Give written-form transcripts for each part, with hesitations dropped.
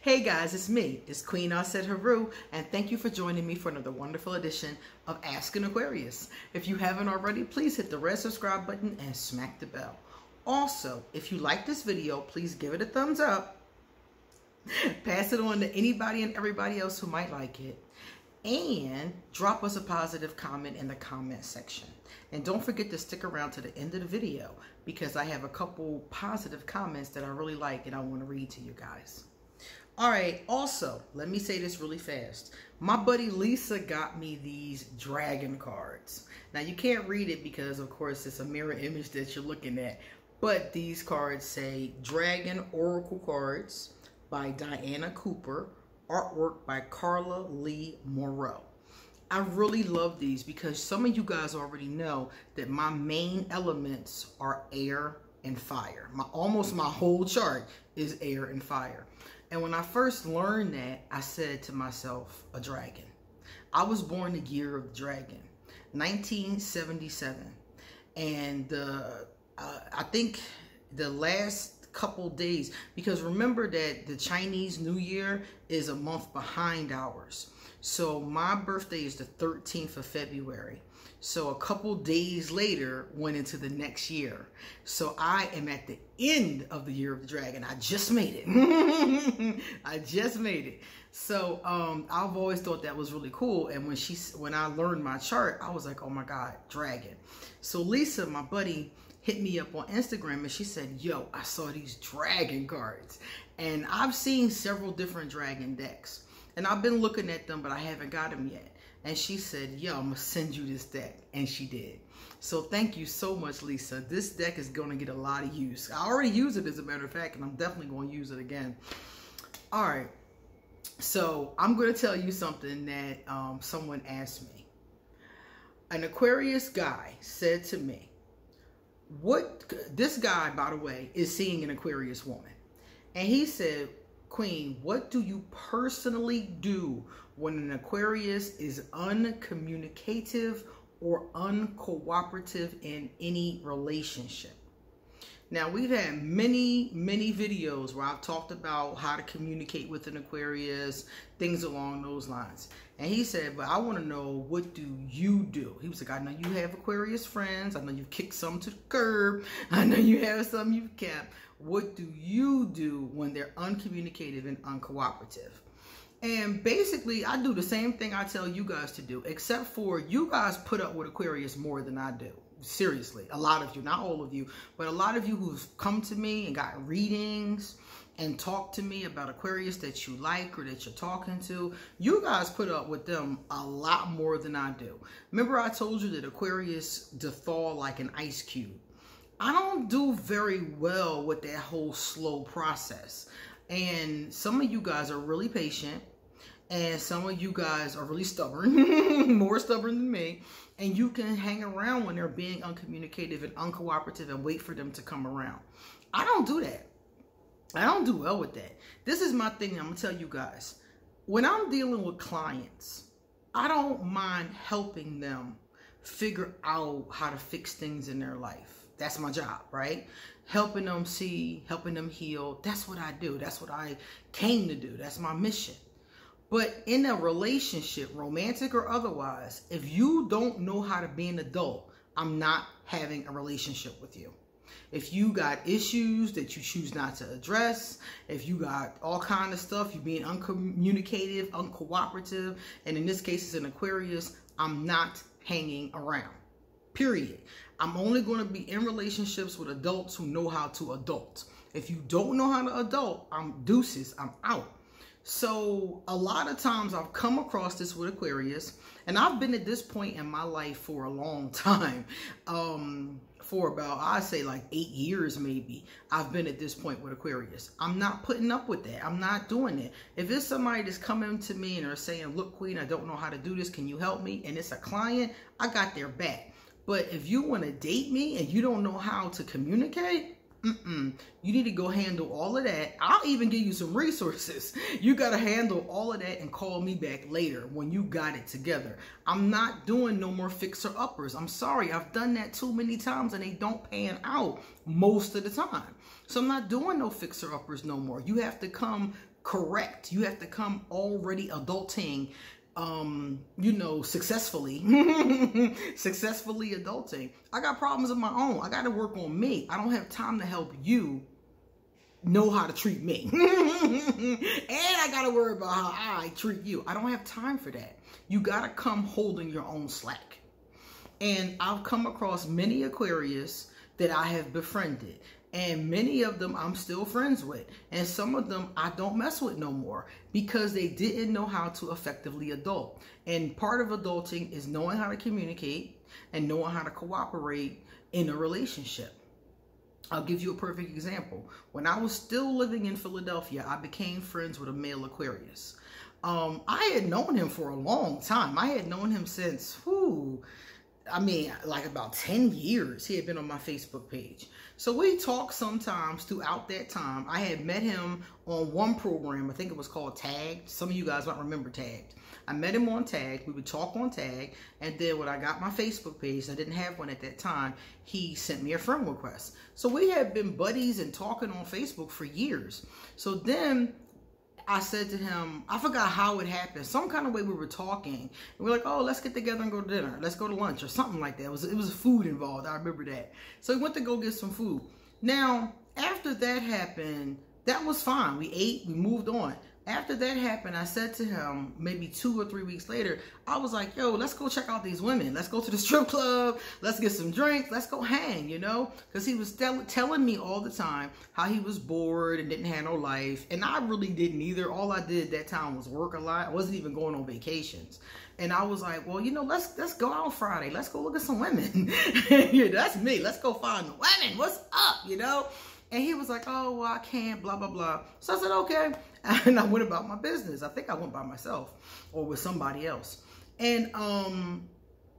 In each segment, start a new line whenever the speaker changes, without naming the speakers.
Hey guys, it's me. It's Queen Said Haru, and thank you for joining me for another wonderful edition of Ask an Aquarius. If you haven't already, please hit the red subscribe button and smack the bell. Also, if you like this video, please give it a thumbs up. Pass it on to anybody and everybody else who might like it. And drop us a positive comment in the comment section. And don't forget to stick around to the end of the video because I have a couple positive comments that I really like and I want to read to you guys. All right, also, let me say this really fast. My buddy Lisa got me these dragon cards. Now, you can't read it because, of course, it's a mirror image that you're looking at. But these cards say Dragon Oracle Cards by Diana Cooper, artwork by Carla Lee Moreau. I really love these because some of you guys already know that my main elements are air and fire. Almost my whole chart is air and fire. And when I first learned that, I said to myself, a dragon. I was born the year of the dragon, 1977. And I think the last couple days, because remember that the Chinese New Year is a month behind ours. So my birthday is the 13th of February. So a couple days later went into the next year. So I am at the end of the year of the dragon. I just made it. I just made it. So I've always thought that was really cool. And when I learned my chart, I was like, oh my God, dragon. So Lisa, my buddy, hit me up on Instagram and she said, yo, I saw these dragon cards. And I've seen several different dragon decks. And I've been looking at them, but I haven't got them yet. And she said, yo, I'm going to send you this deck. And she did. So thank you so much, Lisa. This deck is going to get a lot of use. I already use it, as a matter of fact, and I'm definitely going to use it again. All right. So I'm going to tell you something that someone asked me. An Aquarius guy said to me, this guy, by the way, is seeing an Aquarius woman. And he said, Queen, what do you personally do when an Aquarius is uncommunicative or uncooperative in any relationship? Now, we've had many videos where I've talked about how to communicate with an Aquarius, things along those lines. And he said, but I want to know, what do you do? He was like, I know you have Aquarius friends. I know you've kicked some to the curb. I know you have some you've kept. What do you do when they're uncommunicative and uncooperative? And basically, I do the same thing I tell you guys to do, except for you guys put up with Aquarius more than I do. Seriously, a lot of you, not all of you, but a lot of you who've come to me and got readings and talked to me about Aquarius that you like or that you're talking to, you guys put up with them a lot more than I do. Remember I told you that Aquarius thaw like an ice cube. I don't do very well with that whole slow process. And some of you guys are really patient. And some of you guys are really stubborn, more stubborn than me. And you can hang around when they're being uncommunicative and uncooperative and wait for them to come around. I don't do that. I don't do well with that. This is my thing. I'm going to tell you guys. When I'm dealing with clients, I don't mind helping them figure out how to fix things in their life. That's my job, right? Helping them see, helping them heal. That's what I do. That's what I came to do. That's my mission. But in a relationship, romantic or otherwise, if you don't know how to be an adult, I'm not having a relationship with you. If you got issues that you choose not to address, if you got all kind of stuff, you being uncommunicative, uncooperative, and in this case it's an Aquarius, I'm not hanging around. Period. I'm only going to be in relationships with adults who know how to adult. If you don't know how to adult, I'm deuces. I'm out. So a lot of times I've come across this with Aquarius, and I've been at this point in my life for a long time. For about, I'd say like 8 years maybe, I've been at this point with Aquarius. I'm not putting up with that. I'm not doing it. If it's somebody that's coming to me and they're saying, look, Queen, I don't know how to do this. Can you help me? And it's a client, I got their back. But if you want to date me and you don't know how to communicate, you need to go handle all of that. I'll even give you some resources. You got to handle all of that and call me back later when you got it together. I'm not doing no more fixer-uppers. I'm sorry. I've done that too many times and they don't pan out most of the time. So I'm not doing no fixer-uppers no more. You have to come correct. You have to come already adulting, successfully, successfully adulting. I got problems of my own. I got to work on me. I don't have time to help you know how to treat me. And I got to worry about how I treat you. I don't have time for that. You got to come holding your own slack. And I've come across many Aquarius that I have befriended. And many of them I'm still friends with. And some of them I don't mess with no more because they didn't know how to effectively adult. And part of adulting is knowing how to communicate and knowing how to cooperate in a relationship. I'll give you a perfect example. When I was still living in Philadelphia, I became friends with a male Aquarius. I had known him for a long time. I had known him since, like about 10 years. He had been on my Facebook page. So we talked sometimes throughout that time. I had met him on one program. I think it was called Tagged. Some of you guys might remember Tagged. I met him on Tagged. We would talk on Tagged. And then when I got my Facebook page, I didn't have one at that time, he sent me a friend request. So we had been buddies and talking on Facebook for years. So then I said to him, I forgot how it happened. Some kind of way we were talking. And we were like, oh, let's get together and go to dinner. Let's go to lunch or something like that. It was food involved. I remember that. So we went to go get some food. Now, after that happened, that was fine. We ate, we moved on. After that happened, I said to him, maybe 2 or 3 weeks later, I was like, yo, let's go check out these women. Let's go to the strip club. Let's get some drinks. Let's go hang, because he was telling me all the time how he was bored and didn't have no life. And I really didn't either. All I did that time was work a lot. I wasn't even going on vacations. And I was like, well, let's go out Friday. Let's go look at some women. Yeah, that's me. Let's go find the women. What's up, And he was like, oh, well, I can't, blah, blah, blah. So I said, okay. And I went about my business. I think I went by myself or with somebody else. And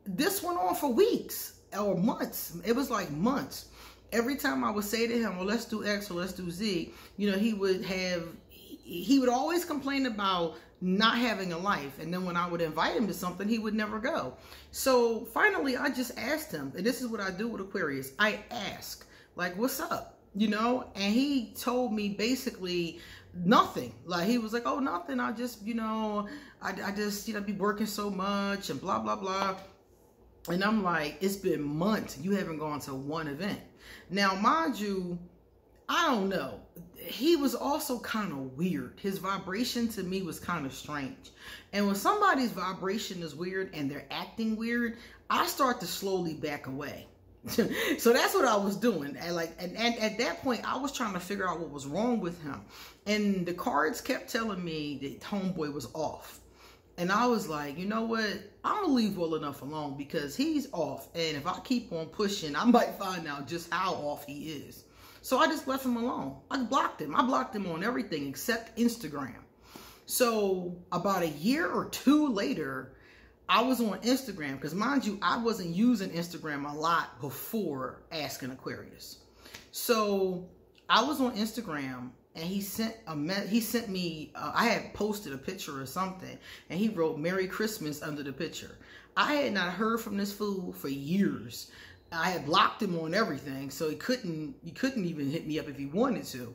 this went on for weeks or months. It was like months. Every time I would say to him, well, let's do X or let's do Z, he would always complain about not having a life. And then when I would invite him to something, he would never go. So finally, I just asked him, and this is what I do with Aquarius. I ask, like, what's up? And he told me basically nothing. Like, he was like, oh, nothing. I just, I just, be working so much and blah, blah, blah. And I'm like, it's been months. You haven't gone to one event. Now, mind you, I don't know. He was also kind of weird. His vibration to me was kind of strange. And when somebody's vibration is weird and they're acting weird, I start to slowly back away. So that's what I was doing. And at that point, I was trying to figure out what was wrong with him. And the cards kept telling me that homeboy was off. And I was like, you know what? I'm going to leave well enough alone because he's off. And if I keep on pushing, I might find out just how off he is. So I just left him alone. I blocked him. I blocked him on everything except Instagram. So about a year or two later, I was on Instagram because, mind you, I wasn't using Instagram a lot before asking Aquarius. So I was on Instagram and he sent me, I had posted a picture or something and he wrote Merry Christmas under the picture. I had not heard from this fool for years. I had blocked him on everything, so he couldn't even hit me up if he wanted to.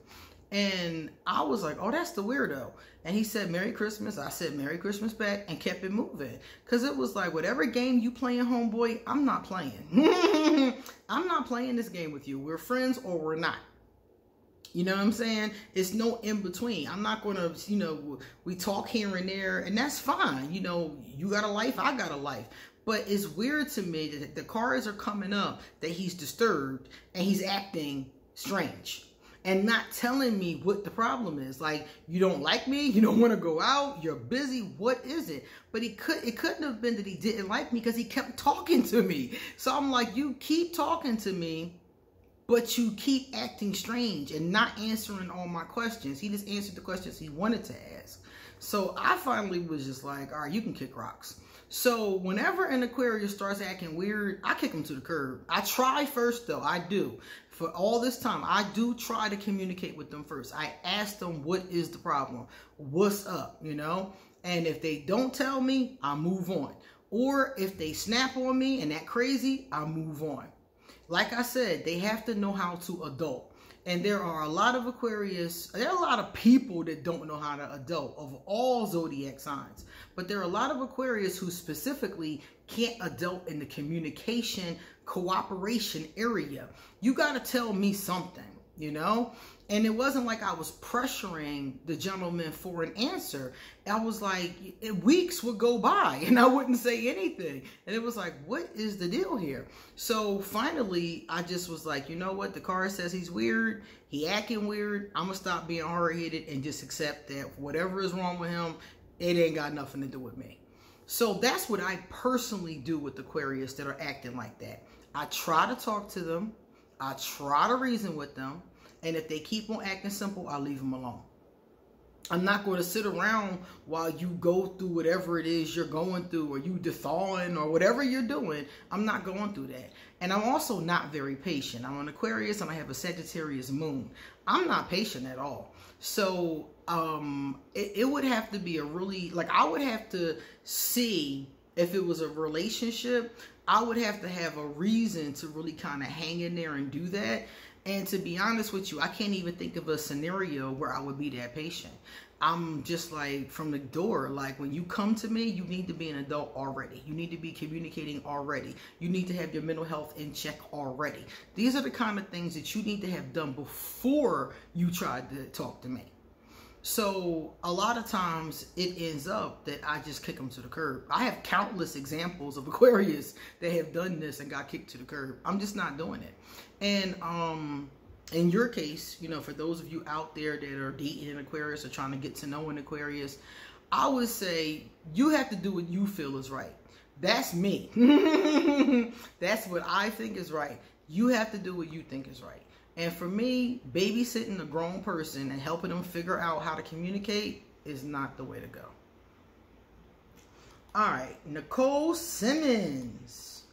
And I was like, oh, that's the weirdo. And he said, Merry Christmas. I said, Merry Christmas back and kept it moving. Because it was like, whatever game you playing, homeboy, I'm not playing. I'm not playing this game with you. We're friends or we're not. You know what I'm saying? It's no in between. I'm not going to, we talk here and there, and that's fine. You got a life, I got a life. But it's weird to me that the cards are coming up that he's disturbed and he's acting strange. And not telling me what the problem is. Like, you don't like me? You don't want to go out? You're busy? What is it? But it couldn't have been that he didn't like me because he kept talking to me. So I'm like, you keep talking to me, but you keep acting strange and not answering all my questions. He just answered the questions he wanted to ask. So I finally was just like, all right, you can kick rocks. So whenever an Aquarius starts acting weird, I kick him to the curb. I try first, though. I do. For all this time, I do try to communicate with them first. I ask them, what is the problem? What's up, And if they don't tell me, I move on. Or if they snap on me and act crazy, I move on. Like I said, they have to know how to adult. And there are a lot of Aquarius, there are a lot of people that don't know how to adult of all zodiac signs. But there are a lot of Aquarius who specifically can't adult in the communication, cooperation area. You got to tell me something, you know? And it wasn't like I was pressuring the gentleman for an answer. I was like, weeks would go by and I wouldn't say anything. And it was like, what is the deal here? So finally, I just was like, you know what? The card says he's weird. He acting weird. I'm going to stop being hard-headed and just accept that whatever is wrong with him, it ain't got nothing to do with me. So that's what I personally do with Aquarius that are acting like that. I try to talk to them. I try to reason with them. And if they keep on acting simple, I'll leave them alone. I'm not going to sit around while you go through whatever it is you're going through, or you thawing, or whatever you're doing. I'm not going through that. And I'm also not very patient. I'm an Aquarius and I have a Sagittarius moon. I'm not patient at all. So it would have to be a really, like, I would have to see if it was a relationship. I would have to have a reason to really kind of hang in there and do that. And to be honest with you, I can't even think of a scenario where I would be that patient. I'm just like, from the door, like, when you come to me, you need to be an adult already. You need to be communicating already. You need to have your mental health in check already. These are the kind of things that you need to have done before you tried to talk to me. So a lot of times it ends up that I just kick them to the curb. I have countless examples of Aquarius that have done this and got kicked to the curb. I'm just not doing it. And in your case, you know, for those of you out there that are dating an Aquarius or trying to get to know an Aquarius, I would say you have to do what you feel is right. That's me. That's what I think is right. You have to do what you think is right. And for me, babysitting a grown person and helping them figure out how to communicate is not the way to go. All right, Nicole Simmons.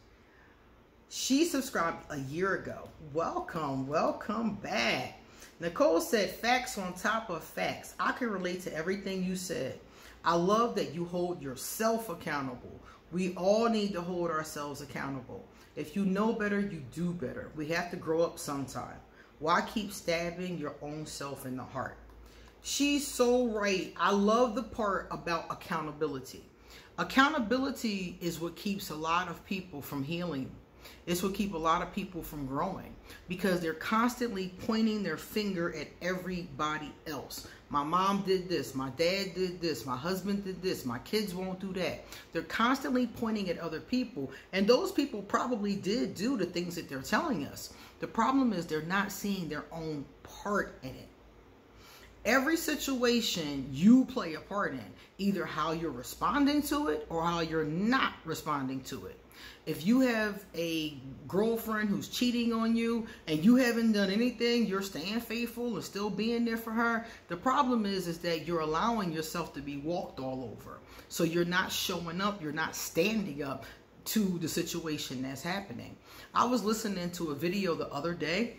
She subscribed a year ago. Welcome, welcome back. Nicole said, facts on top of facts. I can relate to everything you said. I love that you hold yourself accountable. We all need to hold ourselves accountable. If you know better, you do better. We have to grow up sometime. Why keep stabbing your own self in the heart? She's so right. I love the part about accountability. Accountability is what keeps a lot of people from healing. It's what keeps a lot of people from growing, because they're constantly pointing their finger at everybody else. My mom did this. My dad did this. My husband did this. My kids won't do that. They're constantly pointing at other people. And those people probably did do the things that they're telling us. The problem is they're not seeing their own part in it. Every situation you play a part in, either how you're responding to it or how you're not responding to it. If you have a girlfriend who's cheating on you and you haven't done anything, you're staying faithful and still being there for her. The problem is that you're allowing yourself to be walked all over. So you're not showing up, you're not standing up to the situation that's happening. I was listening to a video the other day,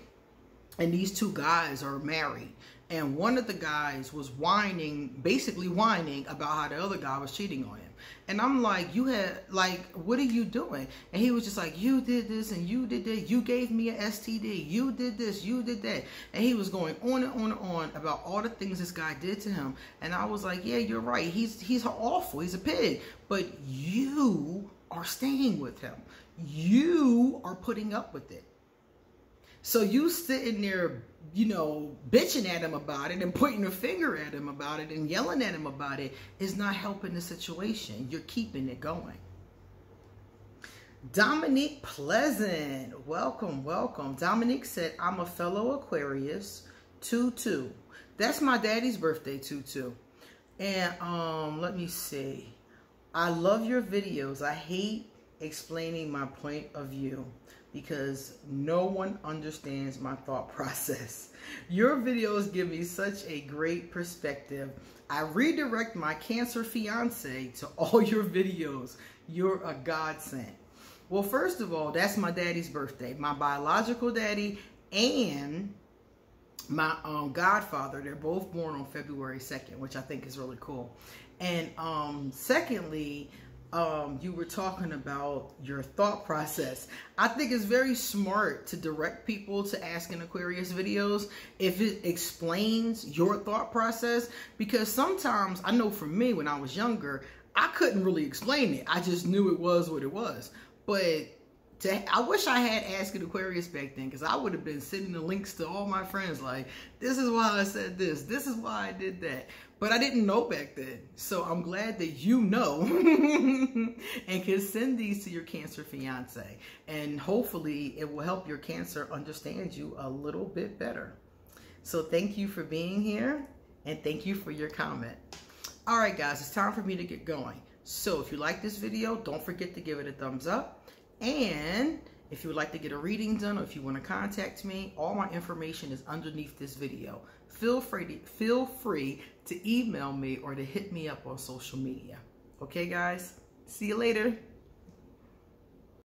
and these two guys are married. And one of the guys was basically whining about how the other guy was cheating on him. And I'm like, what are you doing? And he was just like, you did this and you did that. You gave me an STD. You did this, you did that. And he was going on and on and on about all the things this guy did to him. And I was like, yeah, you're right. He's awful. He's a pig. But you are staying with him. You are putting up with it. So you sitting there, you know, bitching at him about it and pointing a finger at him about it and yelling at him about it is not helping the situation. You're keeping it going. Dominique Pleasant, welcome, welcome. Dominique said, I'm a fellow Aquarius, 2-2. That's my daddy's birthday, 2-2. And let me see. I love your videos. I hate explaining my point of view because no one understands my thought process. Your videos give me such a great perspective. I redirect my Cancer fiance to all your videos. You're a godsend. Well, first of all, that's my daddy's birthday. My biological daddy and my godfather, they're both born on February 2nd, which I think is really cool. And secondly, you were talking about your thought process. I think it's very smart to direct people to Asking Aquarius videos if it explains your thought process, because sometimes, I know for me when I was younger, I couldn't really explain it. I just knew it was what it was. But I wish I had Asking Aquarius back then, because I would have been sending the links to all my friends like, this is why I said this is why I did that. But I didn't know back then. So I'm glad that you know and can send these to your Cancer fiance. And hopefully it will help your Cancer understand you a little bit better. So thank you for being here, and thank you for your comment. All right, guys, it's time for me to get going. So if you like this video, don't forget to give it a thumbs up. And if you would like to get a reading done, or if you want to contact me, all my information is underneath this video. Feel free to email me or to hit me up on social media. Okay, guys? See you later.